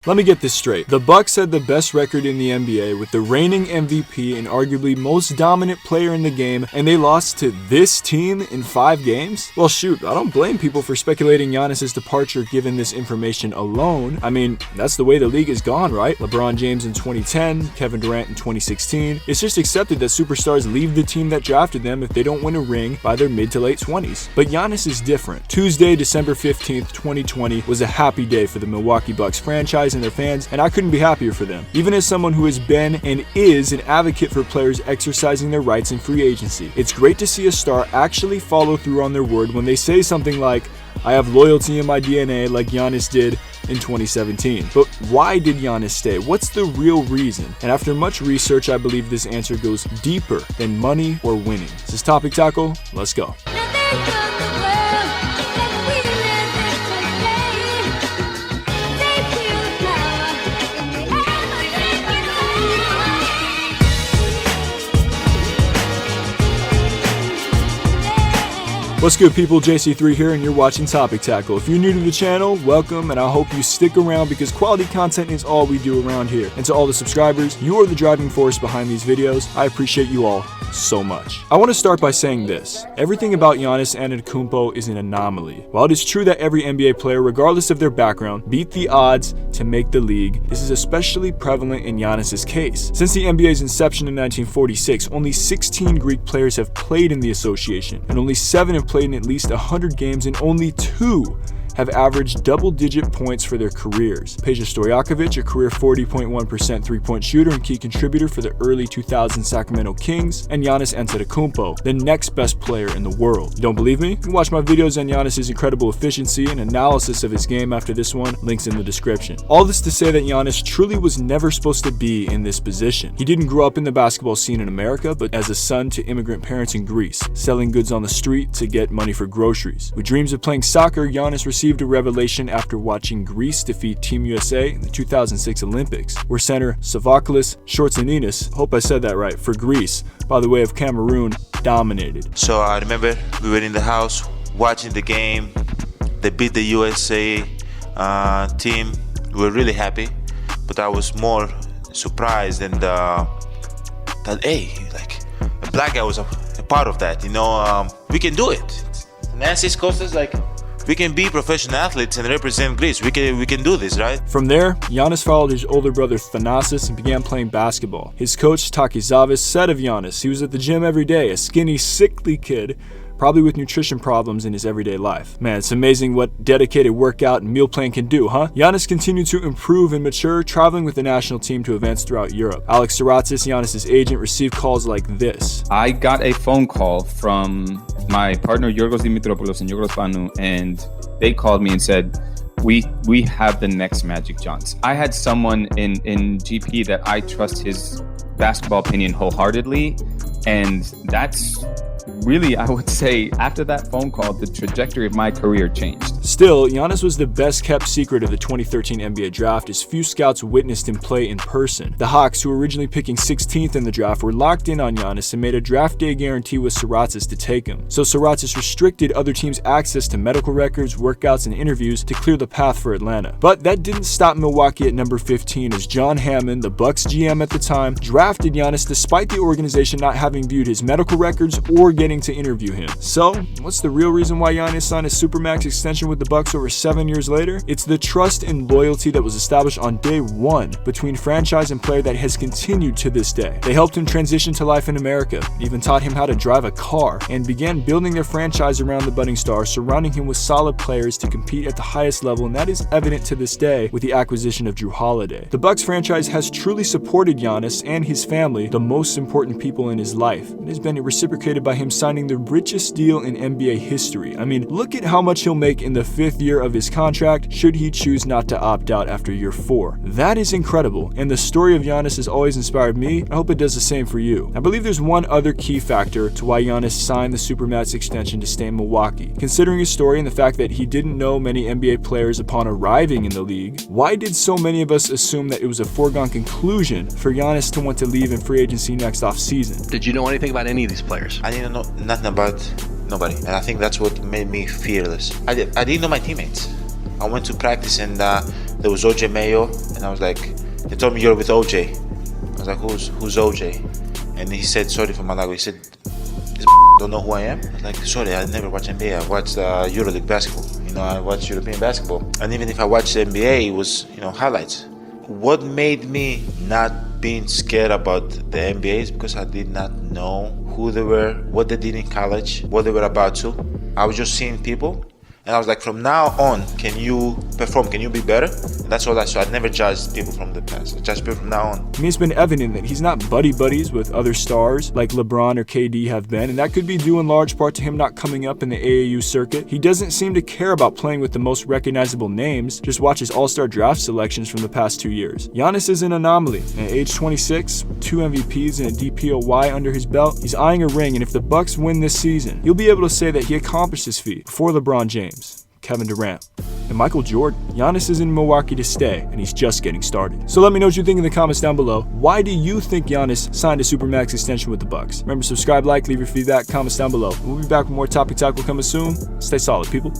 Let me get this straight. The Bucks had the best record in the NBA with the reigning MVP and arguably most dominant player in the game, and they lost to this team in 5 games? Well, shoot, I don't blame people for speculating Giannis' departure given this information alone. I mean, that's the way the league is gone, right? LeBron James in 2010, Kevin Durant in 2016. It's just accepted that superstars leave the team that drafted them if they don't win a ring by their mid to late 20s. But Giannis is different. Tuesday, December 15th, 2020 was a happy day for the Milwaukee Bucks franchise and their fans, and I couldn't be happier for them. Even as someone who has been and is an advocate for players exercising their rights in free agency, it's great to see a star actually follow through on their word when they say something like, "I have loyalty in my DNA," like Giannis did in 2017. But why did Giannis stay? What's the real reason? And after much research, I believe this answer goes deeper than money or winning. This is Topic Tackle. Let's go. What's good, people? JC3 here, and you're watching Topic Tackle. If you're new to the channel, welcome, and I hope you stick around because quality content is all we do around here. And to all the subscribers, you are the driving force behind these videos. I appreciate you all so much. I want to start by saying this. Everything about Giannis Antetokounmpo is an anomaly. While it is true that every NBA player, regardless of their background, beat the odds to make the league, this is especially prevalent in Giannis' case. Since the NBA's inception in 1946, only 16 Greek players have played in the association, and only 7 have played in at least 100 games, and only 2 have averaged double-digit points for their careers. Peja Stojakovic, a career 40.1% three-point shooter and key contributor for the early 2000 Sacramento Kings, and Giannis Antetokounmpo, the next best player in the world. You don't believe me? You can watch my videos on Giannis' incredible efficiency and analysis of his game after this one, links in the description. All this to say that Giannis truly was never supposed to be in this position. He didn't grow up in the basketball scene in America, but as a son to immigrant parents in Greece, selling goods on the street to get money for groceries. With dreams of playing soccer, Giannis received a revelation after watching Greece defeat Team USA in the 2006 Olympics, where center Savaklis Shortsaninis, hope I said that right, for Greece, by the way of Cameroon, dominated. So I remember we were in the house watching the game. They beat the USA team. We were really happy, but I was more surprised and that hey, like a black guy was a part of that. You know, we can do it. Nancy's coach is like, we can be professional athletes and represent Greece. We can do this, right? From there, Giannis followed his older brother Thanasis and began playing basketball. His coach Takizavis said of Giannis, he was at the gym every day, a skinny, sickly kid, probably with nutrition problems in his everyday life. Man, it's amazing what dedicated workout and meal plan can do, huh? Giannis continued to improve and mature, traveling with the national team to events throughout Europe. Alex Saratis, Giannis' agent, received calls like this. I got a phone call from my partner Yorgos Dimitropoulos and Yorgos Panu, and they called me and said, we have the next Magic Johnson. I had someone in GP that I trust his basketball opinion wholeheartedly, and that's really, I would say, after that phone call, the trajectory of my career changed. Still, Giannis was the best kept secret of the 2013 NBA draft as few scouts witnessed him play in person. The Hawks, who were originally picking 16th in the draft, were locked in on Giannis and made a draft day guarantee with Saratis to take him. So Saratis restricted other teams' access to medical records, workouts, and interviews to clear the path for Atlanta. But that didn't stop Milwaukee at number 15 as John Hammond, the Bucks GM at the time, drafted Giannis despite the organization not having viewed his medical records or getting to interview him. So, what's the real reason why Giannis signed a Supermax extension with the Bucks over 7 years later? It's the trust and loyalty that was established on day one between franchise and player that has continued to this day. They helped him transition to life in America, even taught him how to drive a car, and began building their franchise around the budding star, surrounding him with solid players to compete at the highest level, and that is evident to this day with the acquisition of Jrue Holiday. The Bucks franchise has truly supported Giannis and his family, the most important people in his life. It has been reciprocated by him signing the richest deal in NBA history. I mean, look at how much he'll make in the 5th year of his contract should he choose not to opt out after year 4. That is incredible, and the story of Giannis has always inspired me. I hope it does the same for you. I believe there's one other key factor to why Giannis signed the Supermax extension to stay in Milwaukee. Considering his story and the fact that he didn't know many NBA players upon arriving in the league, why did so many of us assume that it was a foregone conclusion for Giannis to want to leave in free agency next offseason? Did you know anything about any of these players? I didn't know nothing about nobody, and I think that's what made me fearless. I didn't know my teammates. I went to practice and there was OJ Mayo, and I was like, they told me you're with OJ. I was like, who's OJ? And he said, sorry for my language. He said, this don't know who I am. I was like, sorry, I never watch NBA. I watched EuroLeague basketball. I watch European basketball. And even if I watched the NBA, it was, highlights. What made me not being scared about the NBA is because I did not know who they were, what they did in college, what they were about to. I was just seeing people. And I was like, from now on, can you perform? Can you be better? And that's all I saw. I never judged people from the past. I judged people from now on. It's been evident that he's not buddies with other stars like LeBron or KD have been, and that could be due in large part to him not coming up in the AAU circuit. He doesn't seem to care about playing with the most recognizable names, just watch his all-star draft selections from the past 2 years. Giannis is an anomaly. At age 26, 2 MVPs and a DPOY under his belt, he's eyeing a ring, and if the Bucks win this season, you'll be able to say that he accomplished his feat before LeBron James, Kevin Durant, and Michael Jordan. Giannis is in Milwaukee to stay, and he's just getting started. So let me know what you think in the comments down below. Why do you think Giannis signed a Supermax extension with the Bucks? Remember, subscribe, like, leave your feedback, comments down below. We'll be back with more Topic Talk. Will come soon. Stay solid, people.